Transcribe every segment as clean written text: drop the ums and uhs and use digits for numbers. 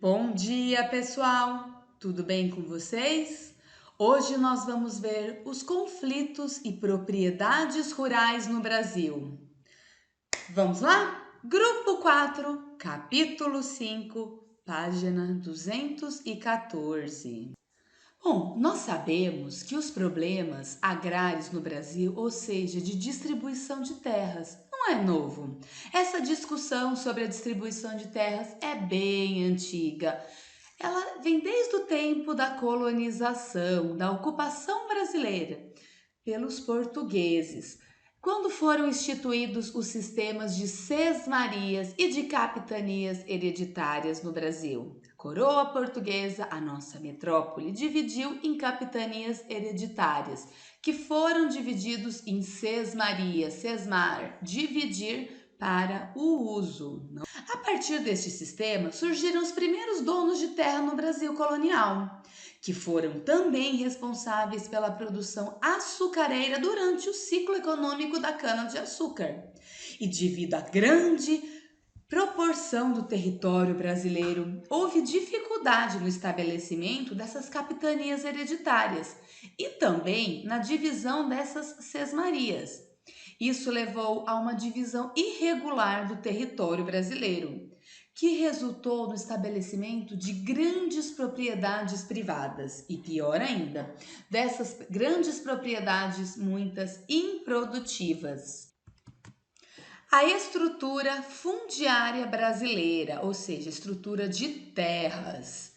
Bom dia, pessoal! Tudo bem com vocês? Hoje nós vamos ver os conflitos e propriedades rurais no Brasil. Vamos lá? Grupo 4, capítulo 5, página 214. Bom, nós sabemos que os problemas agrários no Brasil, ou seja, de distribuição de terras, não é novo. Essa discussão sobre a distribuição de terras é bem antiga. Ela vem desde o tempo da colonização, da ocupação brasileira pelos portugueses, quando foram instituídos os sistemas de sesmarias e de capitanias hereditárias no Brasil. A coroa portuguesa, a nossa metrópole, dividiu em capitanias hereditárias, que foram divididos em sesmarias, sesmar, dividir para o uso. A partir deste sistema, surgiram os primeiros donos de terra no Brasil colonial, que foram também responsáveis pela produção açucareira durante o ciclo econômico da cana-de-açúcar. E devido à grande proporção do território brasileiro, houve dificuldade no estabelecimento dessas capitanias hereditárias e também na divisão dessas sesmarias. Isso levou a uma divisão irregular do território brasileiro, que resultou no estabelecimento de grandes propriedades privadas e, pior ainda, dessas grandes propriedades, muitas improdutivas. A estrutura fundiária brasileira, ou seja, estrutura de terras,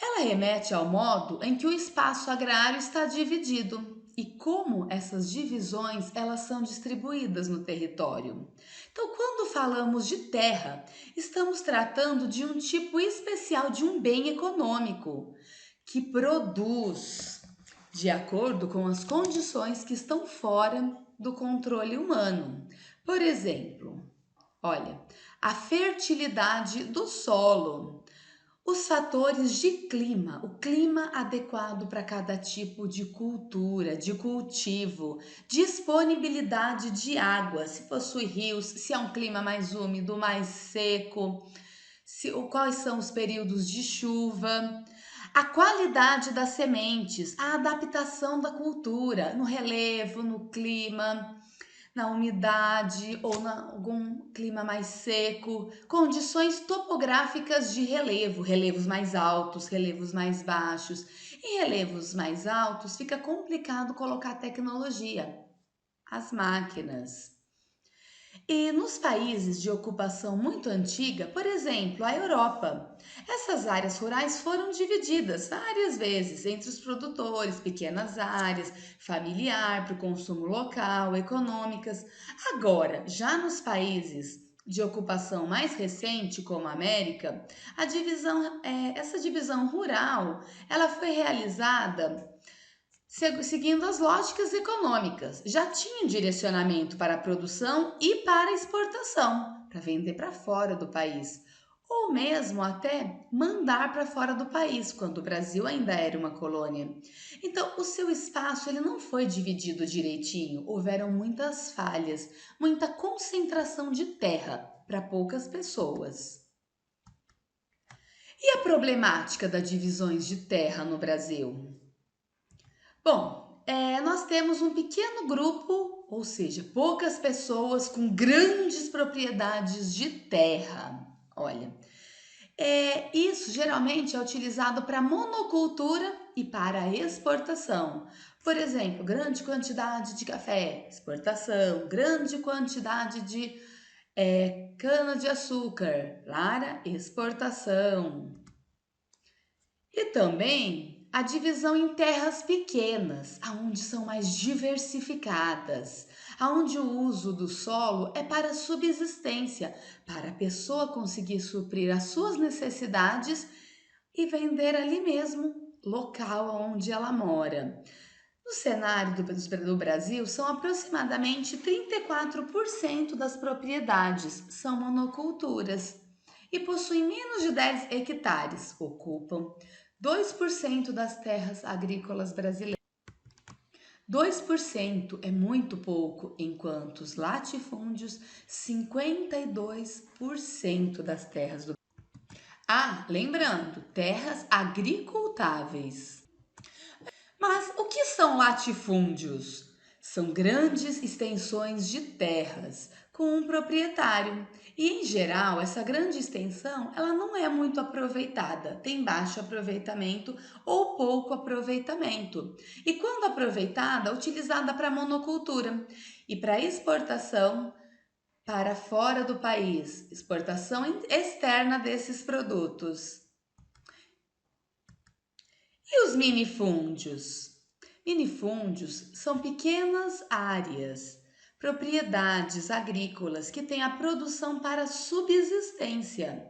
ela remete ao modo em que o espaço agrário está dividido e como essas divisões elas são distribuídas no território. Então, quando falamos de terra, estamos tratando de um tipo especial de um bem econômico que produz de acordo com as condições que estão fora do controle humano. Por exemplo, olha, a fertilidade do solo, os fatores de clima, o clima adequado para cada tipo de cultura, de cultivo, disponibilidade de água, se possui rios, se é um clima mais úmido, mais seco, quais são os períodos de chuva, a qualidade das sementes, a adaptação da cultura no relevo, no clima, na umidade ou em algum clima mais seco, condições topográficas de relevo, relevos mais altos, relevos mais baixos. Em relevos mais altos fica complicado colocar tecnologia, as máquinas. E nos países de ocupação muito antiga, por exemplo, a Europa, essas áreas rurais foram divididas várias vezes entre os produtores, pequenas áreas, familiar, para o consumo local, econômicas. Agora, já nos países de ocupação mais recente, como a América, essa divisão rural, ela foi realizada seguindo as lógicas econômicas. Já tinha um direcionamento para a produção e para a exportação, para vender para fora do país, ou mesmo até mandar para fora do país, quando o Brasil ainda era uma colônia. Então, o seu espaço ele não foi dividido direitinho, houveram muitas falhas, muita concentração de terra para poucas pessoas. E a problemática das divisões de terra no Brasil? Bom, nós temos um pequeno grupo, ou seja, poucas pessoas com grandes propriedades de terra. Olha, isso geralmente é utilizado para monocultura e para exportação. Por exemplo, grande quantidade de café, exportação, grande quantidade de cana-de-açúcar, para exportação. E também a divisão em terras pequenas, aonde são mais diversificadas, aonde o uso do solo é para subsistência, para a pessoa conseguir suprir as suas necessidades e vender ali mesmo, local onde ela mora. No cenário do Brasil, são aproximadamente 34% das propriedades são monoculturas e possuem menos de 10 hectares, ocupam 2% das terras agrícolas brasileiras. 2% é muito pouco, enquanto os latifúndios, 52% das terras do Ah, lembrando, terras agricultáveis. Mas o que são latifúndios? São grandes extensões de terras com um proprietário. E em geral, essa grande extensão, ela não é muito aproveitada, tem baixo aproveitamento ou pouco aproveitamento. E quando aproveitada, utilizada para monocultura e para exportação para fora do país, exportação externa desses produtos. E os minifúndios? Minifúndios são pequenas áreas, propriedades agrícolas que têm a produção para subsistência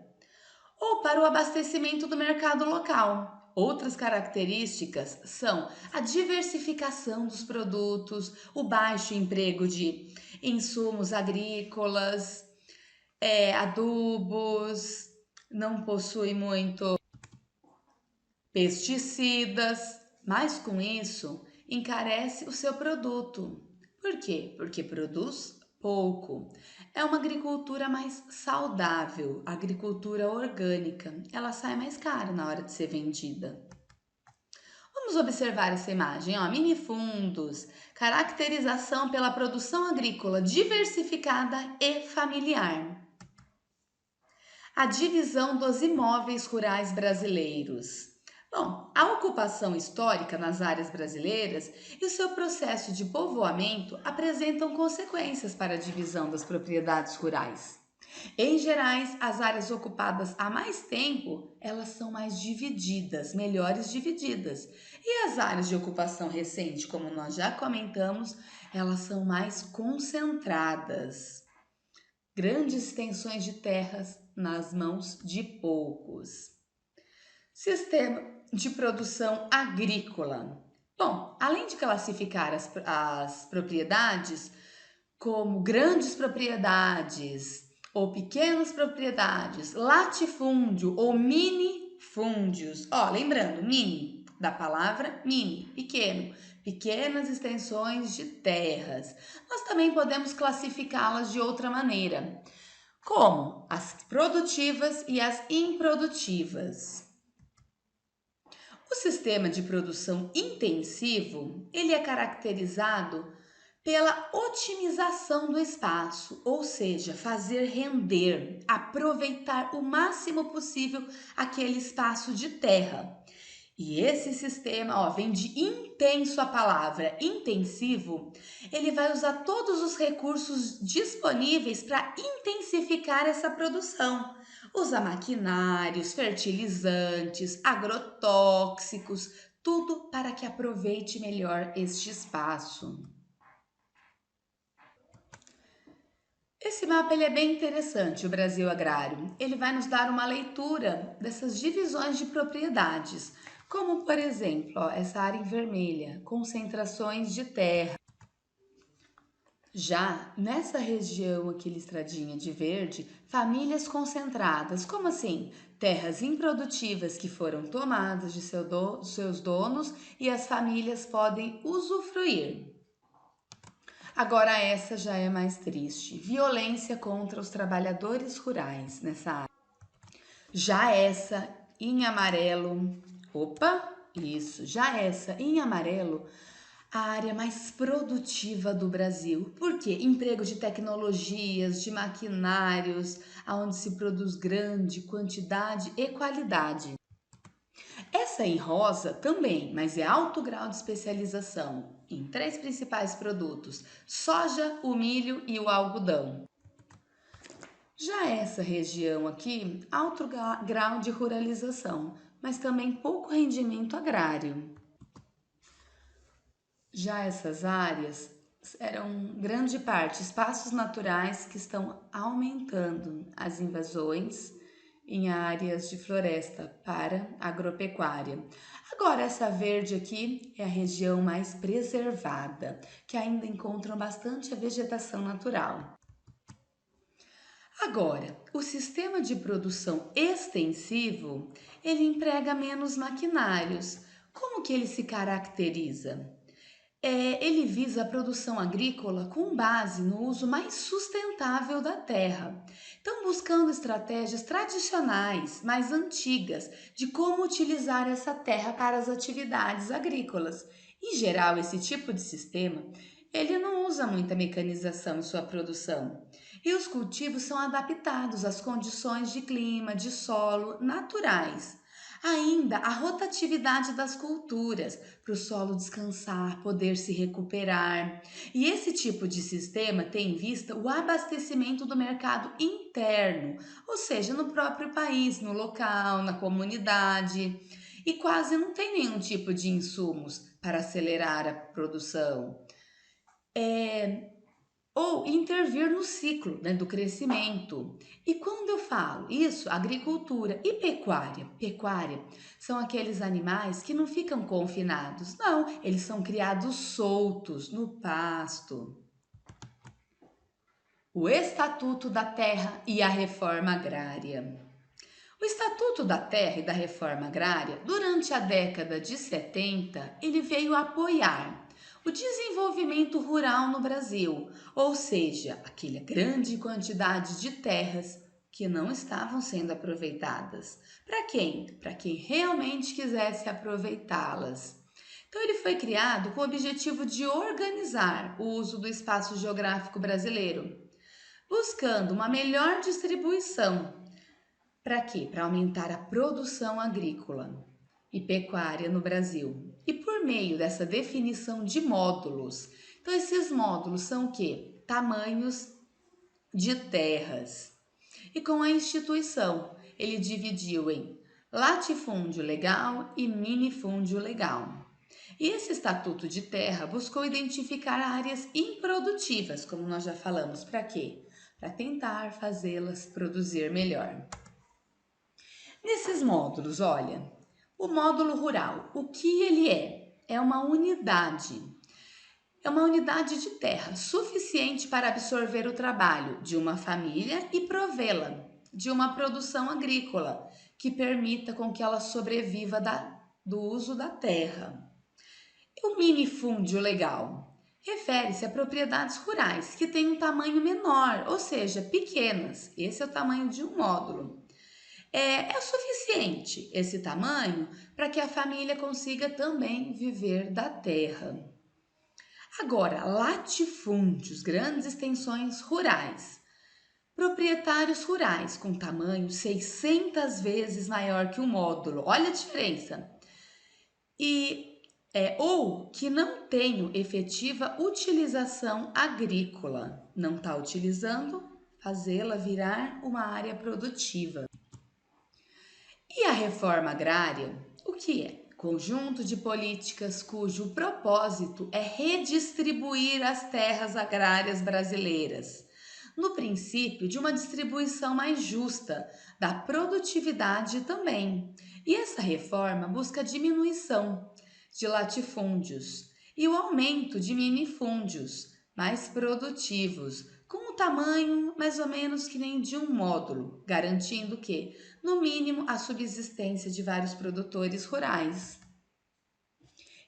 ou para o abastecimento do mercado local. Outras características são a diversificação dos produtos, o baixo emprego de insumos agrícolas, adubos, não possui muito pesticidas, mas com isso encarece o seu produto. Por quê? Porque produz pouco. É uma agricultura mais saudável, agricultura orgânica. Ela sai mais cara na hora de ser vendida. Vamos observar essa imagem, ó, minifundos, caracterização pela produção agrícola diversificada e familiar. A divisão dos imóveis rurais brasileiros. Bom, a ocupação histórica nas áreas brasileiras e o seu processo de povoamento apresentam consequências para a divisão das propriedades rurais. Em gerais, as áreas ocupadas há mais tempo, elas são mais divididas, melhores divididas. E as áreas de ocupação recente, como nós já comentamos, elas são mais concentradas. Grandes extensões de terras nas mãos de poucos. Sistema de produção agrícola. Bom, além de classificar as propriedades como grandes propriedades ou pequenas propriedades, latifúndio ou minifúndios. Ó, lembrando, mini, da palavra mini, pequeno, pequenas extensões de terras. Nós também podemos classificá-las de outra maneira, como as produtivas e as improdutivas. O sistema de produção intensivo, ele é caracterizado pela otimização do espaço, ou seja, fazer render, aproveitar o máximo possível aquele espaço de terra. E esse sistema, ó, vem de intenso a palavra, intensivo, ele vai usar todos os recursos disponíveis para intensificar essa produção. Usa maquinários, fertilizantes, agrotóxicos, tudo para que aproveite melhor este espaço. Esse mapa ele é bem interessante, o Brasil Agrário. Ele vai nos dar uma leitura dessas divisões de propriedades, como por exemplo, ó, essa área em vermelha, concentrações de terra. Já nessa região aqui listradinha de verde, famílias concentradas, como assim? Terras improdutivas que foram tomadas de seus donos e as famílias podem usufruir. Agora essa já é mais triste. Violência contra os trabalhadores rurais nessa área. Já essa em amarelo, opa, isso, já essa em amarelo, a área mais produtiva do Brasil. Por quê? Emprego de tecnologias, de maquinários, aonde se produz grande quantidade e qualidade. Essa em rosa também, mas é alto grau de especialização em três principais produtos: soja, o milho e o algodão. Já essa região aqui, alto grau de ruralização, mas também pouco rendimento agrário. Já essas áreas eram grande parte espaços naturais que estão aumentando as invasões em áreas de floresta para agropecuária. Agora, essa verde aqui é a região mais preservada, que ainda encontram bastante a vegetação natural. Agora, o sistema de produção extensivo, ele emprega menos maquinários. Como que ele se caracteriza? Ele visa a produção agrícola com base no uso mais sustentável da terra. Então, buscando estratégias tradicionais, mais antigas, de como utilizar essa terra para as atividades agrícolas. Em geral, esse tipo de sistema, ele não usa muita mecanização em sua produção. E os cultivos são adaptados às condições de clima, de solo naturais. Ainda a rotatividade das culturas, para o solo descansar, poder se recuperar. E esse tipo de sistema tem em vista o abastecimento do mercado interno, ou seja, no próprio país, no local, na comunidade. E quase não tem nenhum tipo de insumos para acelerar a produção. Ou intervir no ciclo, né, do crescimento. E quando eu falo isso, agricultura e pecuária. Pecuária são aqueles animais que não ficam confinados, não, eles são criados soltos no pasto. O Estatuto da Terra e a Reforma Agrária. O Estatuto da Terra e da Reforma Agrária, durante a década de 70, ele veio apoiar o desenvolvimento rural no Brasil, ou seja, aquela grande quantidade de terras que não estavam sendo aproveitadas. Para quem? Para quem realmente quisesse aproveitá-las. Então, ele foi criado com o objetivo de organizar o uso do espaço geográfico brasileiro, buscando uma melhor distribuição. Para quê? Para aumentar a produção agrícola e pecuária no Brasil. E por meio dessa definição de módulos. Então, esses módulos são o quê? Tamanhos de terras. E com a instituição, ele dividiu em latifúndio legal e minifúndio legal. E esse estatuto de terra buscou identificar áreas improdutivas, como nós já falamos, para quê? Para tentar fazê-las produzir melhor. Nesses módulos, olha, o módulo rural, o que ele é? É uma unidade. É uma unidade de terra suficiente para absorver o trabalho de uma família e provê-la de uma produção agrícola que permita com que ela sobreviva do uso da terra. E o minifúndio legal refere-se a propriedades rurais que têm um tamanho menor, ou seja, pequenas. Esse é o tamanho de um módulo. É o suficiente esse tamanho para que a família consiga também viver da terra. Agora, latifúndios, grandes extensões rurais. Proprietários rurais com tamanho 600 vezes maior que o módulo. Olha a diferença. Ou que não tenham efetiva utilização agrícola. Não está utilizando, fazê-la virar uma área produtiva. E a reforma agrária, o que é? Conjunto de políticas cujo propósito é redistribuir as terras agrárias brasileiras, no princípio de uma distribuição mais justa da produtividade também. E essa reforma busca a diminuição de latifúndios e o aumento de minifúndios mais produtivos, com o tamanho mais ou menos que nem de um módulo, garantindo que, no mínimo, a subsistência de vários produtores rurais.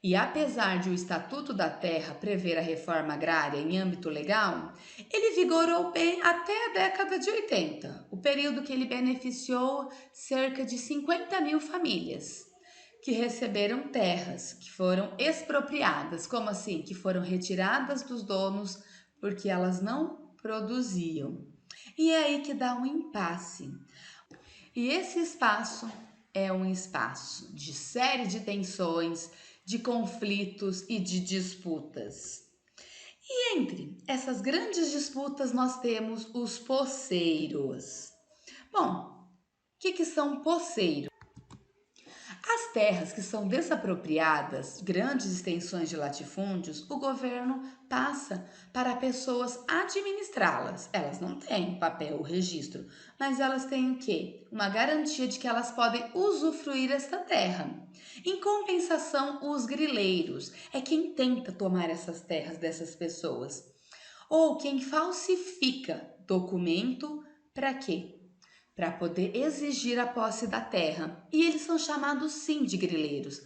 E apesar de o Estatuto da Terra prever a reforma agrária em âmbito legal, ele vigorou bem até a década de 80, o período que ele beneficiou cerca de 50 mil famílias que receberam terras, que foram expropriadas, como assim? Que foram retiradas dos donos porque elas não produziam. E é aí que dá um impasse. E esse espaço é um espaço de série de tensões, de conflitos e de disputas. E entre essas grandes disputas nós temos os poceiros. Bom, o que são poceiros? As terras que são desapropriadas, grandes extensões de latifúndios, o governo passa para pessoas administrá-las. Elas não têm papel ou registro, mas elas têm o quê? Uma garantia de que elas podem usufruir esta terra. Em compensação, os grileiros é quem tenta tomar essas terras dessas pessoas. Ou quem falsifica documento para quê? Para poder exigir a posse da terra. E eles são chamados sim de grileiros.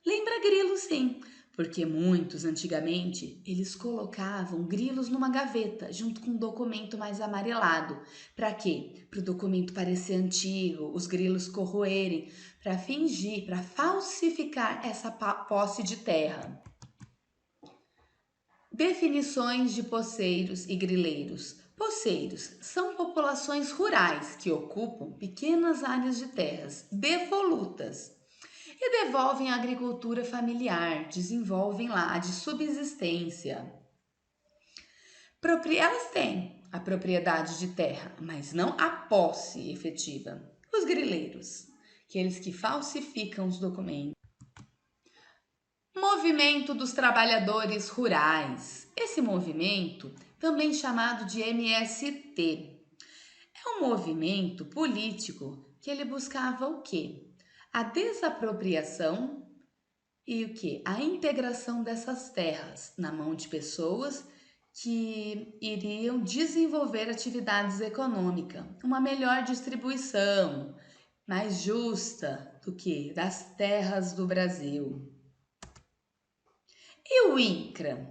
Lembra grilo, sim, Porque muitos, antigamente, eles colocavam grilos numa gaveta, junto com um documento mais amarelado. Para quê? Para o documento parecer antigo, os grilos corroerem, para fingir, para falsificar essa posse de terra. Definições de poceiros e grileiros. Poceiros são populações rurais que ocupam pequenas áreas de terras devolutas e devolvem a agricultura familiar, desenvolvem lá a de subsistência. Elas têm a propriedade de terra, mas não a posse efetiva. Os grileiros, aqueles que falsificam os documentos. Movimento dos Trabalhadores Rurais. Esse movimento, também chamado de MST, é um movimento político que ele buscava o quê? A desapropriação e o quê? A integração dessas terras na mão de pessoas que iriam desenvolver atividades econômicas, uma melhor distribuição, mais justa do que das terras do Brasil. E o INCRA,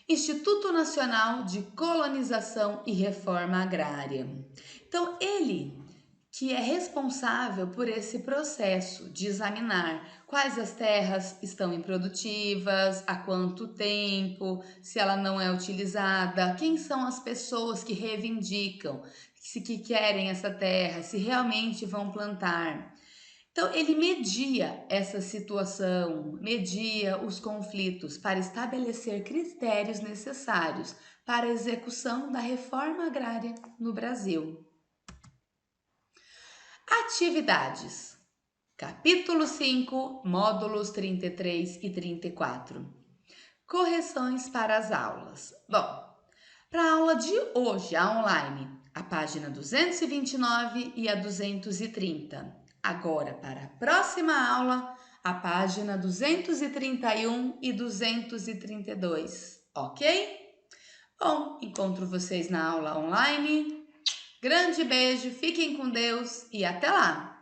Instituto Nacional de Colonização e Reforma Agrária. Então, ele que é responsável por esse processo de examinar quais as terras estão improdutivas, há quanto tempo, se ela não é utilizada, quem são as pessoas que reivindicam, que querem essa terra, se realmente vão plantar. Então, ele media essa situação, media os conflitos para estabelecer critérios necessários para a execução da reforma agrária no Brasil. Atividades. Capítulo 5, módulos 33 e 34. Correções para as aulas. Bom, para a aula de hoje, a online, a página 229 e a 230. Agora, para a próxima aula, a página 231 e 232, ok? Bom, encontro vocês na aula online. Grande beijo, fiquem com Deus e até lá!